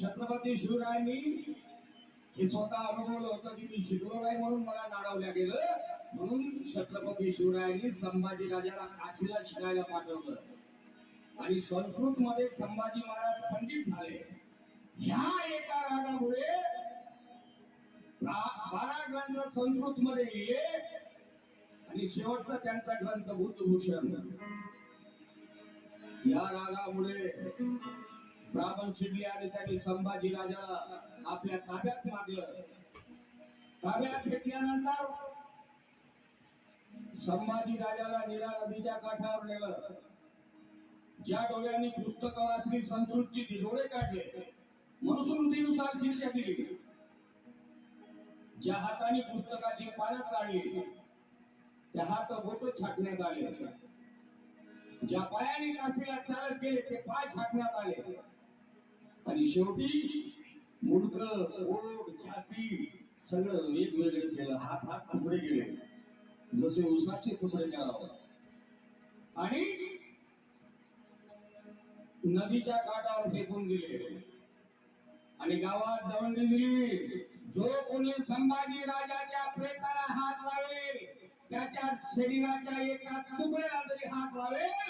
छत्रपती शिवरायांनी हे स्वतः अनुभवलं होतं की मी शिकलो नाही म्हणून मला नाडवल्या गेलं, म्हणून छत्रपती शिवरायांनी संभाजी राजाला काशीला शिकायला पाठवलं आणि संस्कृत मध्ये संभाजी महाराज पंडित झाले. ह्या एका रागामुळे 12 ग्रंथ संस्कृत मध्ये लिहिले आणि शेवटचा त्यांचा ग्रंथ बुद्धभूषण. या रागामुळे ब्राह्मण चिडले आणि त्यांनी संभाजी राजाला आपल्या ताब्यात मागलं. ताब्यात घेतल्यानंतर संभाजी राजाला नीरा नदीच्या काठावर नेलं. ज्या डोळ्यांनी पुस्तकं वाचली संस्कृतची डोळे काढले, मनुस्मृतीनुसार शिक्षा दिली. ज्या हाताने पुस्तकाची पानं चाळली त्या हात बोट छाटण्यात आले. ज्या पायाने काशीला चालत गेले ते पाय छाटण्यात आले आणि शेवटी मुंडकं, पोट, छाती सगळं वेगवेगळे केलं. हात हात तुकडे गेले जसे उसाचे तुकडे करावं आणि नदीच्या काठावर फेकून दिले आणि गावात दवंडी दिली. जो कोणी संभाजी राजाच्या प्रेताला हात लावेल, त्याच्या शरीराच्या एका तुकड्याला जरी हात लावेल,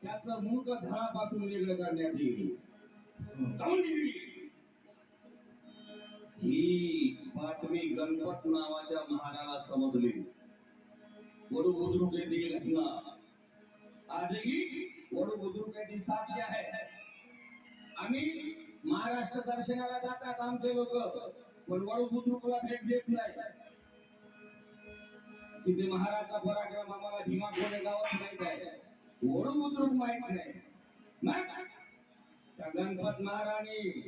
त्याचं मुख धडापासून वेगळं करण्यात येईल. दवंडी दिली. ही बातमी गणपत नावाच्या महाराला समजली. वडू बुद्रुकाची घटना आजही वडू बुद्रुकाची साक्ष आहे. आम्ही महाराष्ट्र दर्शनाला जातात आमचे लोक, पण वडू बुद्रुकला भेट देत नाही. तिथे महाराजचा पराक्रम आम्हाला भीमा कोणे गावात माहित आहे, वडू बुद्रुक माहित नाही. त्या गणपत महाराणी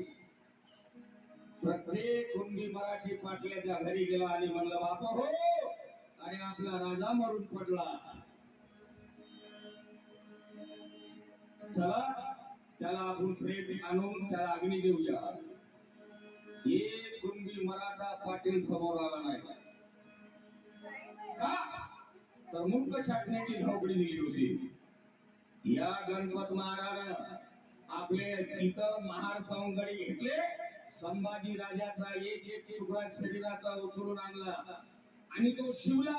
प्रत्येक कुंडी मराठी पाटल्याच्या घरी गेला आणि म्हणलं, बापा हो, अरे आपला राजा मरून पडला, चला त्याला आपण प्रेत आणून त्याला अग्नी देऊया. एक कुंडी मराठा पाटील समोर आला नाही. का तर मुंडक छाटण्याची धावपडी दिली होती. या गणपत महाराजानं आपले इतर महार सवंगडी घेतले. संभाजी राजाचा एक एक तुकडा शरीराचा उचलून आणला आणि तो शिवला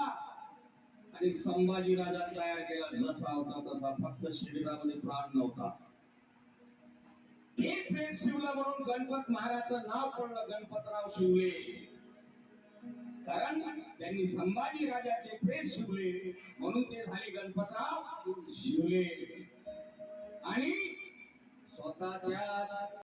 आणि संभाजी राजा तयार केला जसा होता तसा, फक्त शरीरामध्ये प्राण नव्हता. एक प्रेत शिवला म्हणून गणपत महाराजचं नाव पडलं गणपतराव शिवले, कारण त्यांनी संभाजी राजाचे प्रेत शिवले म्हणून ते झाले गणपतराव शिवले. आणि स्वतःच्या